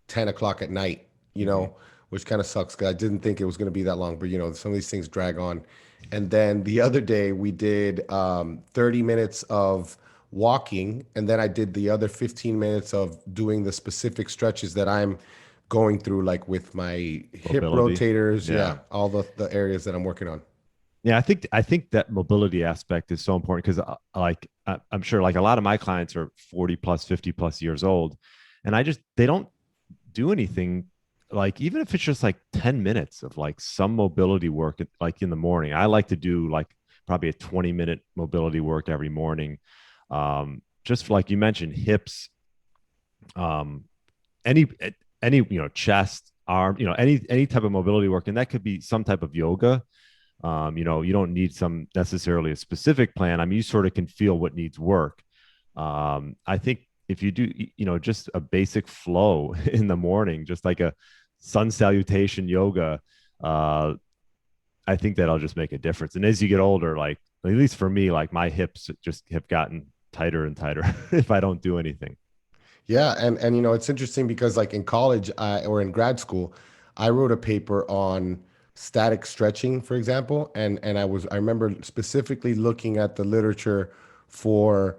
B: 10 o'clock at night,
A: hmm,
B: which kind of sucks because I didn't think it was going to be that long, but some of these things drag on. And then the other day we did 30 minutes of walking, and then I did the other 15 minutes of doing the specific stretches that I'm going through, like with my hip
A: mobility.
B: rotators.
A: Yeah.
B: Yeah, all the areas that I'm working on.
A: Yeah, I think that mobility aspect is so important because, I'm sure, like a lot of my clients are 40 plus, 50 plus years old, and they don't do anything. Like even if it's just like 10 minutes of like some mobility work, like in the morning. I like to do like probably a 20-minute mobility work every morning. Just like you mentioned, hips, um, any chest, arm, any type of mobility work, and that could be some type of yoga. You don't need some necessarily a specific plan. I mean, you sort of can feel what needs work. I think if you do, just a basic flow in the morning, just like a sun salutation yoga, uh, I think that'll just make a difference. And as you get older, like at least for me, like my hips just have gotten tighter and tighter if I don't do anything.
B: Yeah, and it's interesting because like in college or in grad school, I wrote a paper on static stretching, for example, and I remember specifically looking at the literature for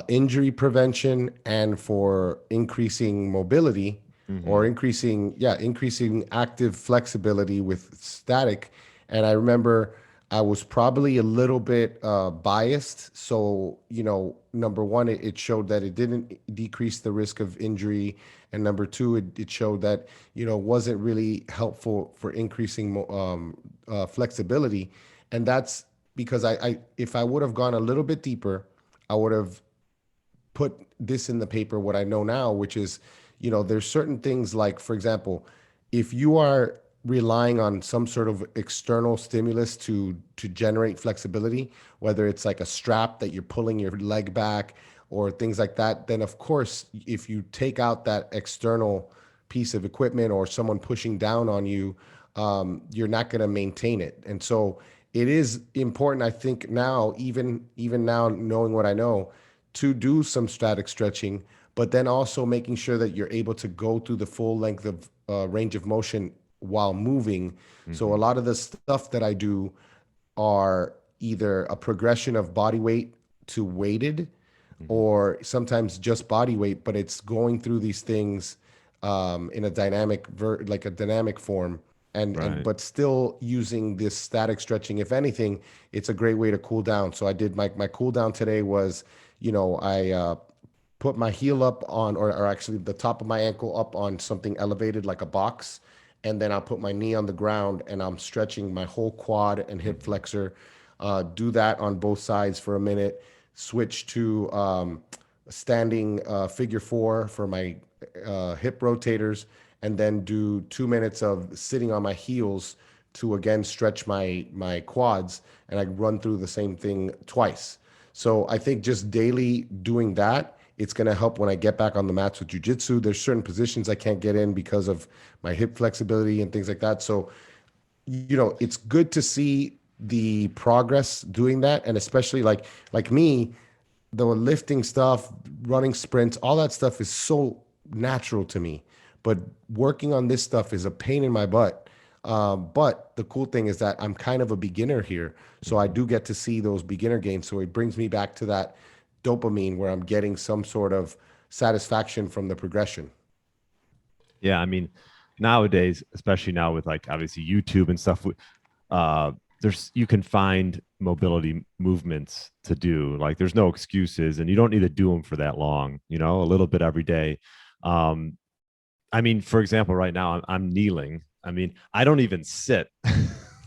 B: injury prevention and for increasing mobility or
A: Mm-hmm.
B: increasing active flexibility with static. And I remember I was probably a little bit biased. So, number one, it showed that it didn't decrease the risk of injury. And number two, it showed that, wasn't really helpful for increasing flexibility. And that's because if I would have gone a little bit deeper, I would have put this in the paper what I know now, which is, there's certain things like, for example, if you are relying on some sort of external stimulus to generate flexibility, whether it's like a strap that you're pulling your leg back or things like that, then of course, if you take out that external piece of equipment or someone pushing down on you, you're not going to maintain it. And so it is important, I think now, even now knowing what I know, to do some static stretching, but then also making sure that you're able to go through the full length of range of motion while moving. So a
A: Mm-hmm.
B: lot of the stuff that I do are either a progression of body weight to weighted
A: Mm-hmm.
B: or sometimes just body weight, but it's going through these things in a like a dynamic form, and
A: Right.
B: but still using this static stretching. If anything, it's a great way to cool down. So I did my cool down today was, I put my heel up on, or actually the top of my ankle up on something elevated like a box, and then I'll put my knee on the ground and I'm stretching my whole quad and hip
A: Mm-hmm.
B: flexor. Do that on both sides for a minute. Switch to standing figure four for my hip rotators, and then do 2 minutes of sitting on my heels to again stretch my quads, and I run through the same thing twice. So I think just daily doing that, it's going to help when I get back on the mats with jujitsu. There's certain positions I can't get in because of my hip flexibility and things like that. So, it's good to see the progress doing that. And especially like me, the lifting stuff, running sprints, all that stuff is so natural to me. But working on this stuff is a pain in my butt. But the cool thing is that I'm kind of a beginner here. So I
A: Mm-hmm.
B: do get to see those beginner gains. So it brings me back to that dopamine where I'm getting some sort of satisfaction from the progression.
A: Yeah, I mean, nowadays, especially now with like obviously YouTube and stuff, you can find mobility movements to do. Like there's no excuses, and you don't need to do them for that long. A little bit every day. Um, I mean, for example, right now I'm kneeling. I mean, I don't even sit.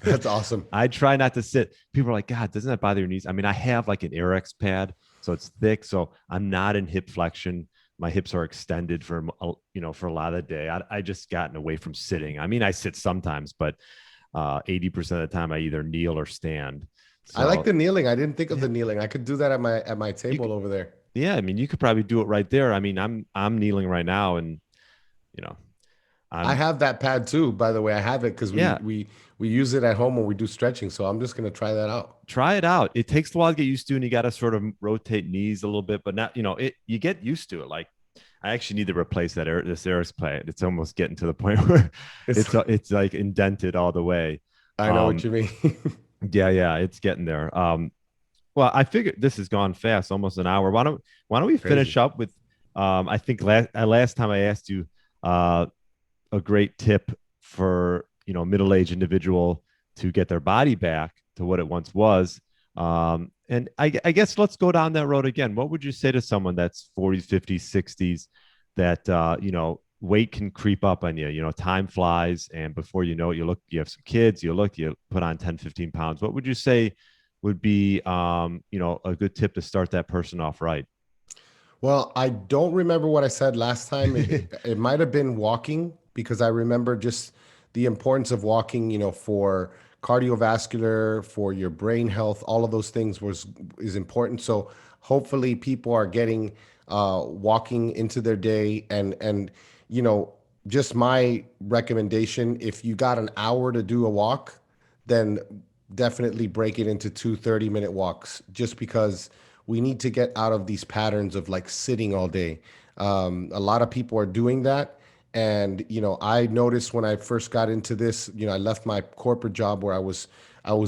B: That's awesome.
A: I try not to sit. People are like, God, doesn't that bother your knees? I mean, I have like an Airex pad, so it's thick, so I'm not in hip flexion. My hips are extended for a lot of the day. I just gotten away from sitting. I mean, I sit sometimes, but 80% of the time I either kneel or stand.
B: I like
A: So
B: the kneeling. I didn't think of
A: yeah,
B: the kneeling. I could do that at my
A: you
B: table over there.
A: yeah, I mean, you could probably do it right there. I mean, I'm kneeling right now, and you know,
B: I
A: I'm
B: have that pad too, by the way. I have it because we
A: yeah.
B: we we use it at home when we do stretching. So I'm just gonna try that out.
A: Try it out. It takes a while to get used to, and you got to sort of rotate knees a little bit. But not, you get used to it. Like I actually need to replace this Airex plate. It's almost getting to the point where
B: It's
A: it's like indented all the way.
B: I know what
A: Um,
B: you mean.
A: yeah, it's getting there. Well, I figured this has gone fast, almost an hour. Why don't we finish
B: Crazy.
A: up with? I think last time I asked you uh, a great tip for middle-aged individual to get their body back to what it once was. And I guess let's go down that road again. What would you say to someone that's 40s, 50s, 60s that weight can creep up on you? Time flies, and before you know it, you have some kids, you put on 10, 15 pounds. What would you say would be a good tip to start that person off right?
B: Well, I don't remember what I said last time. It might have been walking because I remember just the importance of walking, for cardiovascular, for your brain health, all of those things is important. So hopefully people are getting walking into their day and you know, just my recommendation, if you got an hour to do a walk, then definitely break it into two 30-minute walks just because we need to get out of these patterns of like sitting all day. A lot of people are doing that. And, I noticed when I first got into this, I left my corporate job where I was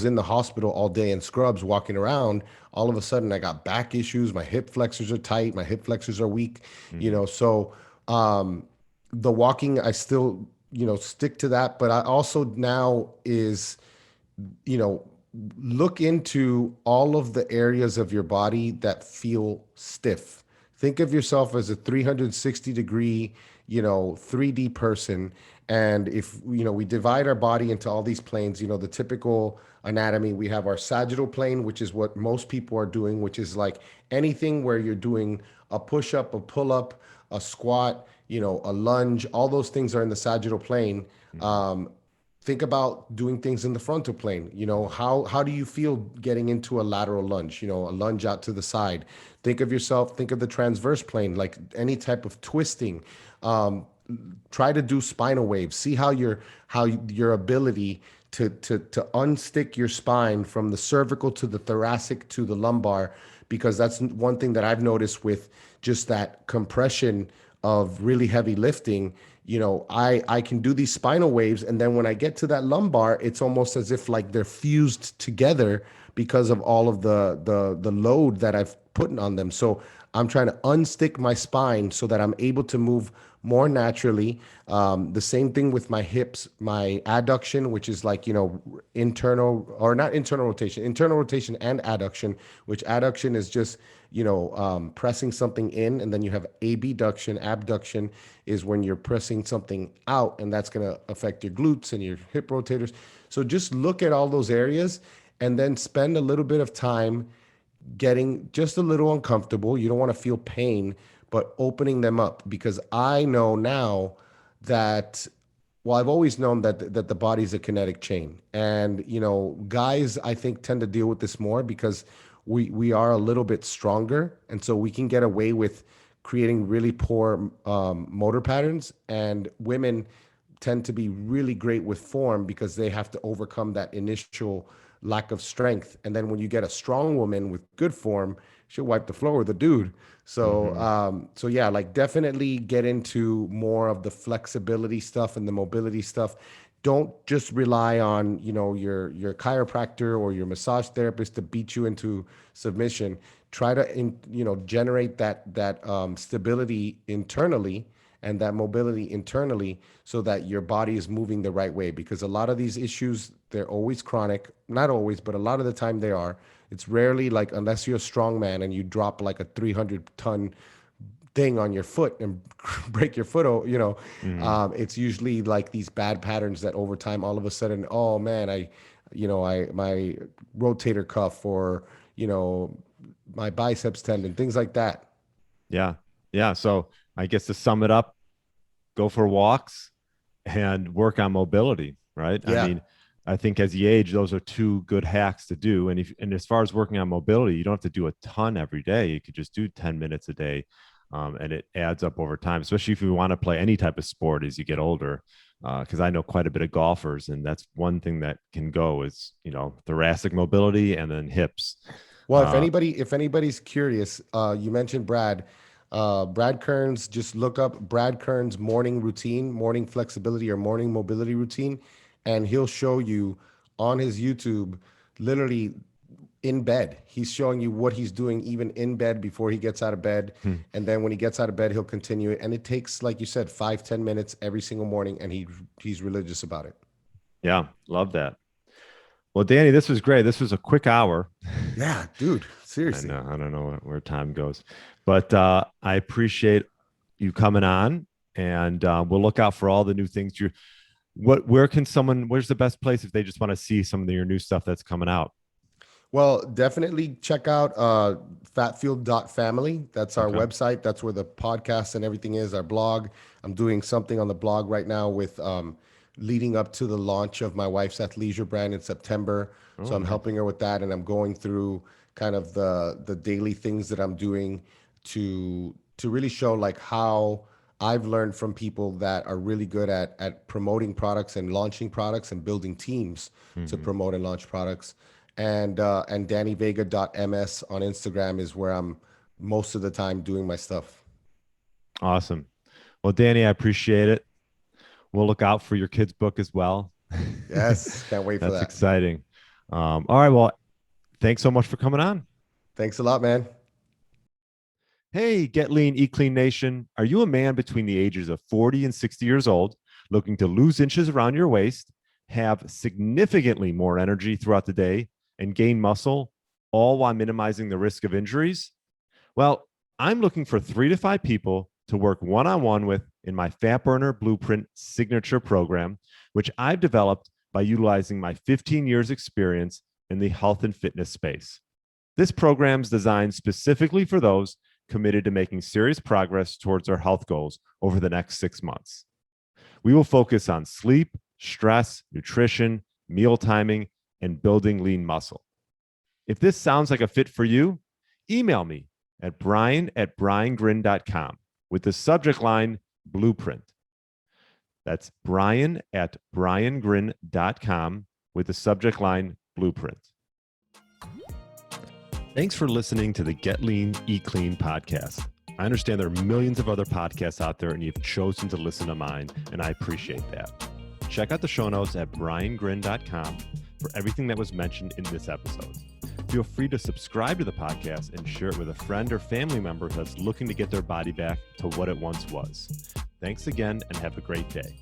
B: in the hospital all day in scrubs walking around. All of a sudden I got back issues. My hip flexors are tight. My hip flexors are weak,
A: Mm-hmm.
B: so the walking, I still, stick to that. But I also now is you know, look into all of the areas of your body that feel stiff. Think of yourself as a 360-degree, 3D person. And if, we divide our body into all these planes, the typical anatomy, we have our sagittal plane, which is what most people are doing, which is like anything where you're doing a push up, a pull up, a squat, a lunge, all those things are in the sagittal plane.
A: Mm-hmm.
B: Think about doing things in the frontal plane. How do you feel getting into a lateral lunge, a lunge out to the side? Think of the transverse plane, like any type of twisting. um, Try to do spinal waves. See how your ability to unstick your spine from the cervical to the thoracic to the lumbar, because that's one thing that I've noticed with just that compression of really heavy lifting. I can do these spinal waves, and then when I get to that lumbar, it's almost as if like they're fused together because of all of the load that I've put on them. So I'm trying to unstick my spine so that I'm able to move more naturally. The same thing with my hips, my adduction, which is like, internal, or not internal rotation and adduction, which adduction is just, pressing something in, and then you have abduction. Abduction is when you're pressing something out, and that's going to affect your glutes and your hip rotators. So just look at all those areas and then spend a little bit of time getting just a little uncomfortable. You don't want to feel pain, but opening them up, because I know now that, well, I've always known that the body's a kinetic chain. And, guys, I think, tend to deal with this more because we are a little bit stronger, and so we can get away with creating really poor motor patterns. And women tend to be really great with form because they have to overcome that initial lack of strength. And then when you get a strong woman with good form, she'll wipe the floor with a dude. So,
A: Mm-hmm.
B: so yeah, like definitely get into more of the flexibility stuff and the mobility stuff. Don't just rely on, your chiropractor or your massage therapist to beat you into submission. Try to, generate that stability internally, and that mobility internally so that your body is moving the right way. Because a lot of these issues, they're always chronic, not always, but a lot of the time they are. It's rarely like, unless you're a strong man and you drop like a 300-ton thing on your foot and break your foot,
A: Mm.
B: it's usually like these bad patterns that over time, all of a sudden, oh man, my rotator cuff, or, you know, my biceps tendon, things like that.
A: Yeah. Yeah. So I guess to sum it up, go for walks and work on mobility, right? I
B: Yeah.
A: mean, I think as you age, those are two good hacks to do. And as far as working on mobility, you don't have to do a ton every day. You could just do 10 minutes a day. And it adds up over time, especially if you want to play any type of sport as you get older. Because I know quite a bit of golfers, and that's one thing that can go is, thoracic mobility and then hips.
B: Well,
A: Uh,
B: if anybody's curious, you mentioned Brad Kearns. Just look up Brad Kearns morning routine, morning flexibility or morning mobility routine, and he'll show you on his YouTube, literally in bed. He's showing you what he's doing even in bed before he gets out of bed, and then when he gets out of bed, he'll continue it. And it takes, like you said, 5-10 minutes every single morning, and he's religious about it.
A: yeah, love that. Well, Danny, this was great. This was a quick hour.
B: Yeah, dude,
A: I
B: seriously.
A: know. I don't know where time goes, but I appreciate you coming on, and we'll look out for all the new things. Where's the best place if they just want to see some of your new stuff that's coming out?
B: Well, definitely check out fatfield.family. That's our
A: Okay.
B: website. That's where the podcast and everything is, our blog. I'm doing something on the blog right now with leading up to the launch of my wife's athleisure brand in September. So
A: Oh,
B: I'm
A: nice.
B: helping her with that, and I'm going through kind of the daily things that I'm doing to really show like how I've learned from people that are really good at promoting products and launching products and building teams to
A: Hmm.
B: promote and launch products. And DannyVega.ms on Instagram is where I'm most of the time doing my stuff.
A: Awesome. Well, Danny, I appreciate it. We'll look out for your kids' book as well.
B: Yes, can't wait for
A: That's
B: that.
A: exciting. All right. Well, thanks so much for coming on.
B: Thanks a lot, man.
A: Hey, Get Lean, Eat Clean Nation. Are you a man between the ages of 40 and 60 years old looking to lose inches around your waist, have significantly more energy throughout the day, and gain muscle, all while minimizing the risk of injuries? Well, I'm looking for 3 to 5 people to work one on one with in my Fat Burner Blueprint signature program, which I've developed by utilizing my 15 years experience in the health and fitness space. This program is designed specifically for those committed to making serious progress towards their health goals over the next 6 months. We will focus on sleep, stress, nutrition, meal timing, and building lean muscle. If this sounds like a fit for you, email me at brian@briangrin.com with the subject line Blueprint. That's brian@briangrin.com with the subject line Blueprint. Thanks for listening to the Get Lean, Eat Clean podcast. I understand there are millions of other podcasts out there, and you've chosen to listen to mine, and I appreciate that. Check out the show notes at briangrin.com for everything that was mentioned in this episode. Feel free to subscribe to the podcast and share it with a friend or family member that's looking to get their body back to what it once was. Thanks again, and have a great day.